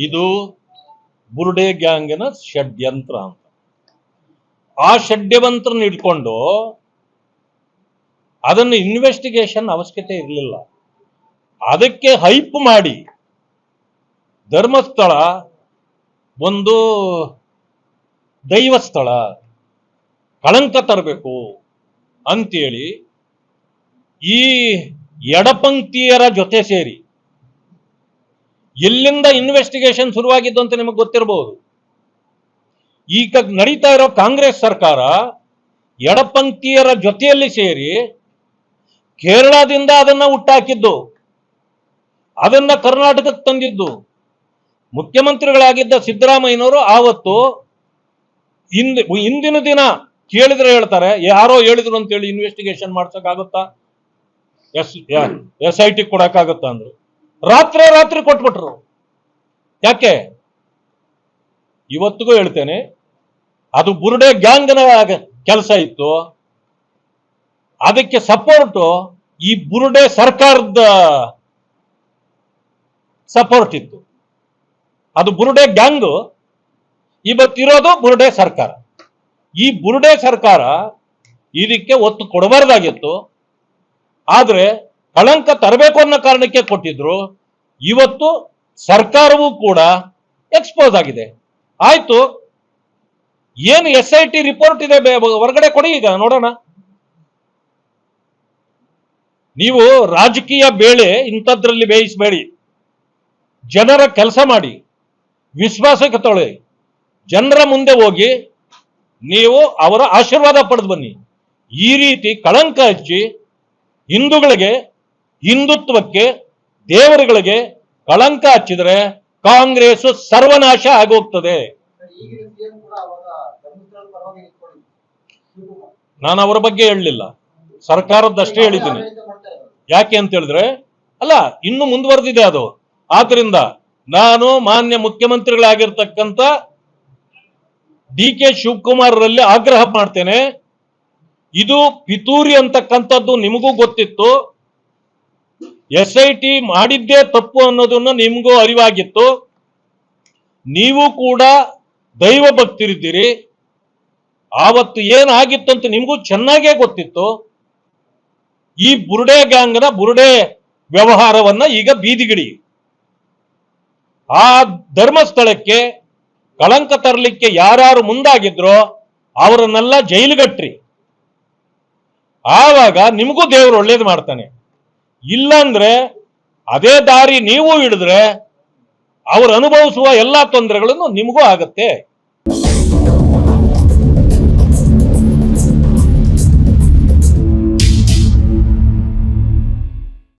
ಇದು ಬುರುಡೆ ಗ್ಯಾಂಗಿನ ಷಡ್ಯಂತ್ರ ಅಂತ. ಆ ಷಡ್ಯಂತ್ರನ ಇಟ್ಕೊಂಡು ಅದನ್ನು ಇನ್ವೆಸ್ಟಿಗೇಷನ್ ಅವಶ್ಯಕತೆ ಇರಲಿಲ್ಲ. ಅದಕ್ಕೆ ಹೈಪ್ ಮಾಡಿ ಧರ್ಮಸ್ಥಳ ಒಂದು ದೈವಸ್ಥಳ, ಕಳಂಕ ತರಬೇಕು ಅಂತೇಳಿ ಈ ಎಡಪಂಕ್ತಿಯರ ಜೊತೆ ಸೇರಿ, ಎಲ್ಲಿಂದ ಇನ್ವೆಸ್ಟಿಗೇಷನ್ ಶುರುವಾಗಿದ್ದು ಅಂತ ನಿಮಗೆ ಗೊತ್ತಿರಬಹುದು. ಈಗ ನಡೀತಾ ಇರೋ ಕಾಂಗ್ರೆಸ್ ಸರ್ಕಾರ ಎಡಪಂಕ್ತಿಯರ ಜೊತೆಯಲ್ಲಿ ಸೇರಿ ಕೇರಳದಿಂದ ಅದನ್ನ ಹುಟ್ಟಾಕಿದ್ದು, ಅದನ್ನ ಕರ್ನಾಟಕಕ್ಕೆ ತಂದಿದ್ದು. ಮುಖ್ಯಮಂತ್ರಿಗಳಾಗಿದ್ದ ಸಿದ್ದರಾಮಯ್ಯನವರು ಆವತ್ತು ಇಂದಿನ ದಿನ ಕೇಳಿದ್ರೆ ಹೇಳ್ತಾರೆ, ಯಾರೋ ಹೇಳಿದ್ರು ಅಂತೇಳಿ ಇನ್ವೆಸ್ಟಿಗೇಷನ್ ಮಾಡ್ಸಕ್ಕಾಗುತ್ತಾ, SIT ಕೊಡಕ್ಕಾಗುತ್ತಾ ಅಂದ್ರು. ರಾತ್ರಿ ಕೊಟ್ಬಿಟ್ರು. ಯಾಕೆ? ಇವತ್ತಿಗೂ ಹೇಳ್ತೇನೆ, ಅದು ಬುರುಡೆ ಗ್ಯಾಂಗ್ನ ಕೆಲಸ ಇತ್ತು. ಅದಕ್ಕೆ ಸಪೋರ್ಟ್ ಈ ಬುರುಡೆ ಸರ್ಕಾರದ ಸಪೋರ್ಟ್ ಇತ್ತು. ಅದು ಬುರುಡೆ ಗ್ಯಾಂಗ್, ಇವತ್ತಿರೋದು ಬುರುಡೆ ಸರ್ಕಾರ. ಈ ಬುರುಡೆ ಸರ್ಕಾರ ಇದಕ್ಕೆ ಒತ್ತು ಕೊಡಬಾರ್ದಾಗಿತ್ತು. ಆದ್ರೆ ಕಳಂಕ ತರಬೇಕು ಅನ್ನೋ ಕಾರಣಕ್ಕೆ ಕೊಟ್ಟಿದ್ರು. ಇವತ್ತು ಸರ್ಕಾರವೂ ಕೂಡ ಎಕ್ಸ್ಪೋಸ್ ಆಗಿದೆ. ಆಯ್ತು, ಏನು SIT ರಿಪೋರ್ಟ್ ಇದೆ ಹೊರಗಡೆ ಕೊಡಿ, ಈಗ ನೋಡೋಣ. ನೀವು ರಾಜಕೀಯ ಬೇಳೆ ಇಂಥದ್ರಲ್ಲಿ ಬೇಯಿಸಬೇಡಿ. ಜನರ ಕೆಲಸ ಮಾಡಿ, ವಿಶ್ವಾಸಕ್ಕೆ ತೊಳೆ, ಜನರ ಮುಂದೆ ಹೋಗಿ ನೀವು ಅವರ ಆಶೀರ್ವಾದ ಪಡೆದು ಬನ್ನಿ. ಈ ರೀತಿ ಕಳಂಕ ಹಚ್ಚಿ ಹಿಂದೂಗಳಿಗೆ, ಹಿಂದುತ್ವಕ್ಕೆ, ದೇವರುಗಳಿಗೆ ಕಳಂಕ ಹಚ್ಚಿದ್ರೆ ಕಾಂಗ್ರೆಸ್ ಸರ್ವನಾಶ ಆಗೋಗ್ತದೆ. ನಾನು ಅವರ ಬಗ್ಗೆ ಹೇಳಲಿಲ್ಲ, ಸರ್ಕಾರದಷ್ಟೇ ಹೇಳಿದ್ದೀನಿ. ಯಾಕೆ ಅಂತ ಹೇಳಿದ್ರೆ, ಅಲ್ಲ, ಇನ್ನು ಮುಂದುವರೆದಿದೆ ಅದು. ಆದ್ರಿಂದ ನಾನು ಮಾನ್ಯ ಮುಖ್ಯಮಂತ್ರಿಗಳಾಗಿರ್ತಕ್ಕಂಥ DK ಶಿವಕುಮಾರ್ ರಲ್ಲಿ ಆಗ್ರಹ ಮಾಡ್ತೇನೆ. ಇದು ಪಿತೂರಿ ಅಂತಕ್ಕಂಥದ್ದು ನಿಮಗೂ ಗೊತ್ತಿತ್ತು. SIT ಮಾಡಿದ್ದೇ ತಪ್ಪು ಅನ್ನೋದನ್ನು ನಿಮಗೂ ಅರಿವಾಗಿತ್ತು. ನೀವು ಕೂಡ ದೈವ ಭಕ್ತರಿದ್ದೀರಿ. ಆವತ್ತು ಏನಾಗಿತ್ತು ಅಂತ ನಿಮಗೂ ಚೆನ್ನಾಗೇ ಗೊತ್ತಿತ್ತು. ಈ ಬುರುಡೆ ಗ್ಯಾಂಗ್ನ ಬುರುಡೆ ವ್ಯವಹಾರವನ್ನ ಈಗ ಬೀದಿಗಿಡಿ. ಆ ಧರ್ಮಸ್ಥಳಕ್ಕೆ ಕಳಂಕ ತರಲಿಕ್ಕೆ ಯಾರು ಮುಂದಾಗಿದ್ರೋ ಅವರನ್ನೆಲ್ಲ ಜೈಲಿಗಟ್ರಿ. ಆವಾಗ ನಿಮಗೂ ದೇವರು ಒಳ್ಳೇದು ಮಾಡ್ತಾನೆ. ಇಲ್ಲಾಂದ್ರೆ ಅದೇ ದಾರಿ ನೀವು ಹಿಡಿದ್ರೆ ಅವರು ಅನುಭವಿಸುವ ಎಲ್ಲಾ ತೊಂದರೆಗಳನ್ನು ನಿಮಗೂ ಆಗತ್ತೆ.